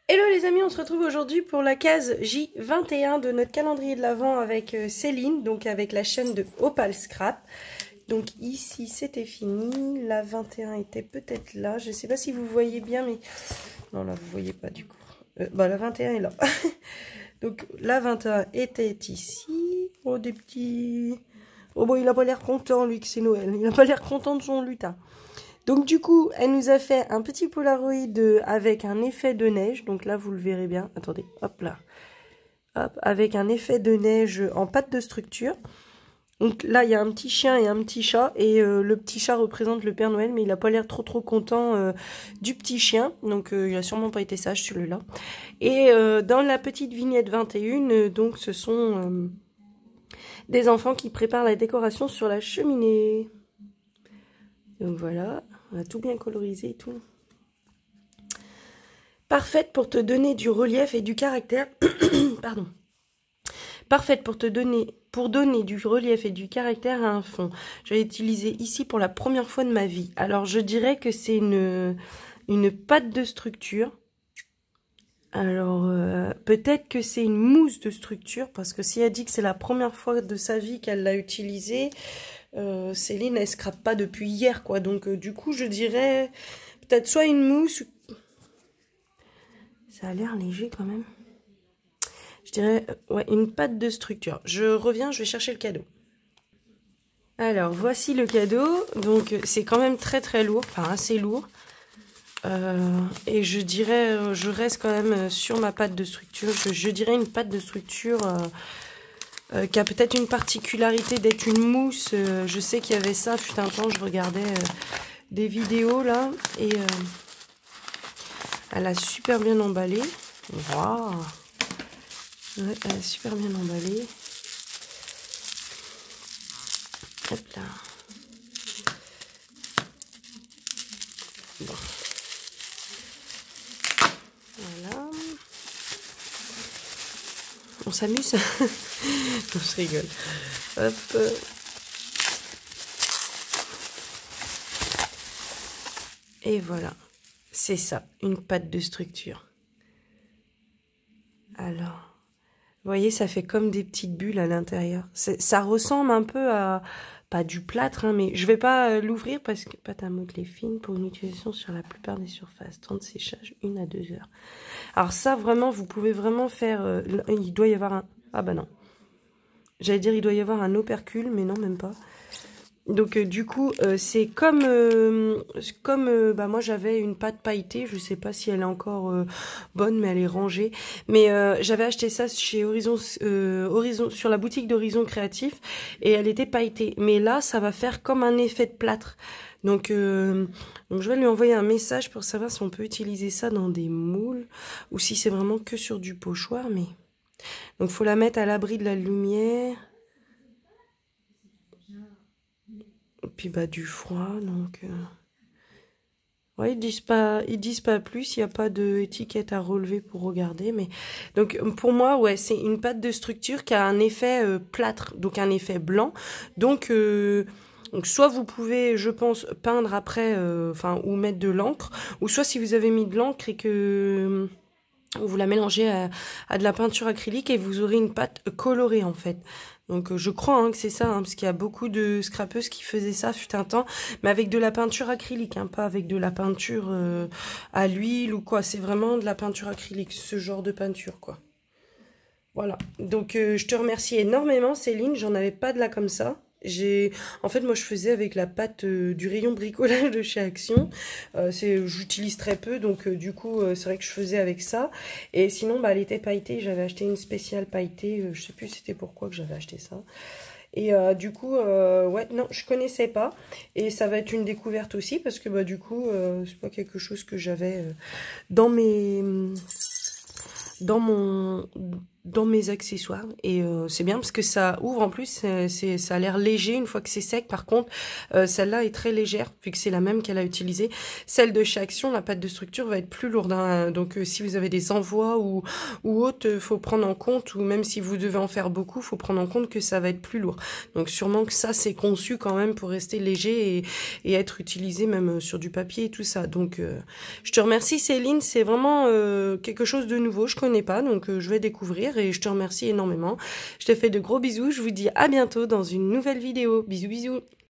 Hello les amis, on se retrouve aujourd'hui pour la case J21 de notre calendrier de l'Avent avec Céline, donc avec la chaîne de Opal Scrap. Donc ici c'était fini, la 21 était peut-être là, je sais pas si vous voyez bien mais... Non là vous voyez pas du coup. La 21 est là. Donc la 21 était ici. Oh des petits... Oh bon il a pas l'air content lui que c'est Noël, il a pas l'air content de son lutin. Donc du coup, elle nous a fait un petit Polaroid avec un effet de neige. Donc là, vous le verrez bien. Attendez, hop là. Hop, avec un effet de neige en pâte de structure. Donc là, il y a un petit chien et un petit chat. Et le petit chat représente le Père Noël, mais il n'a pas l'air trop content du petit chien. Donc il n'a sûrement pas été sage celui-là. Et dans la petite vignette 21, donc ce sont des enfants qui préparent la décoration sur la cheminée. Donc voilà. On a tout bien colorisé et tout. Parfaite pour te donner du relief et du caractère. Pardon. Parfaite pour donner du relief et du caractère à un fond. Je l'ai utilisé ici pour la première fois de ma vie. Alors je dirais que c'est une pâte de structure. Alors peut-être que c'est une mousse de structure parce que si elle dit que c'est la première fois de sa vie qu'elle l'a utilisée, Céline elle scrape pas depuis hier quoi. Donc du coup je dirais peut-être soit une mousse. Ça a l'air léger quand même. Je dirais ouais, une pâte de structure. Je reviens, je vais chercher le cadeau. Alors, voici le cadeau. Donc, c'est quand même très lourd, enfin assez lourd. Et je dirais, je reste quand même sur ma pâte de structure. Je dirais une pâte de structure qui a peut-être une particularité d'être une mousse. Je sais qu'il y avait ça, fut un temps, je regardais des vidéos là. Et elle a super bien emballé. Waouh! Ouais, elle est super bien emballée. Hop là. Bon. Voilà. On s'amuse. Non, je rigole. Hop. Et voilà. C'est ça, une pâte de structure. Alors... Vous voyez, ça fait comme des petites bulles à l'intérieur. Ça ressemble un peu à, pas du plâtre, hein, mais je vais pas l'ouvrir parce que pâte à modeler fine pour une utilisation sur la plupart des surfaces. Temps de séchage, 1 à 2 heures. Alors ça, vraiment, vous pouvez vraiment faire... il doit y avoir un... Ah bah non. J'allais dire, il doit y avoir un opercule, mais non, même pas. Donc du coup, c'est comme bah moi j'avais une pâte pailletée, je sais pas si elle est encore bonne, mais elle est rangée. Mais j'avais acheté ça chez Horizon sur la boutique d'Horizon Créatif et elle était pailletée. Mais là, ça va faire comme un effet de plâtre. Donc je vais lui envoyer un message pour savoir si on peut utiliser ça dans des moules ou si c'est vraiment que sur du pochoir. Mais donc faut la mettre à l'abri de la lumière. Puis bah du froid, donc ouais, ils disent pas plus, il n'y a pas d'étiquette à relever pour regarder, mais donc pour moi ouais, c'est une pâte de structure qui a un effet plâtre, donc un effet blanc. Donc soit vous pouvez, je pense, peindre après enfin ou mettre de l'encre, ou soit si vous avez mis de l'encre et que vous la mélangez à de la peinture acrylique et vous aurez une pâte colorée en fait. Donc je crois hein, que c'est ça, hein, parce qu'il y a beaucoup de scrapeuses qui faisaient ça fut un temps, mais avec de la peinture acrylique, hein, pas avec de la peinture à l'huile ou quoi. C'est vraiment de la peinture acrylique, ce genre de peinture quoi. Voilà, donc je te remercie énormément Céline, j'en avais pas de là comme ça. En fait moi je faisais avec la pâte du rayon bricolage de chez Action. J'utilise très peu donc du coup c'est vrai que je faisais avec ça. Et sinon bah elle était pailletée, j'avais acheté une spéciale pailletée, je sais plus c'était pourquoi que j'avais acheté ça. Et du coup ouais non je connaissais pas et ça va être une découverte aussi parce que bah du coup c'est pas quelque chose que j'avais dans dans mes accessoires et c'est bien parce que ça ouvre en plus, ça a l'air léger une fois que c'est sec. Par contre, celle-là est très légère vu que c'est la même qu'elle a utilisée. Celle de chez Action, la pâte de structure va être plus lourde, hein. Donc si vous avez des envois ou autre, faut prendre en compte, ou même si vous devez en faire beaucoup, faut prendre en compte que ça va être plus lourd. Donc sûrement que ça c'est conçu quand même pour rester léger et être utilisé même sur du papier et tout ça. Donc je te remercie Céline, c'est vraiment quelque chose de nouveau, je connais pas, donc je vais découvrir et je te remercie énormément. Je te fais de gros bisous, je vous dis à bientôt dans une nouvelle vidéo. Bisous bisous.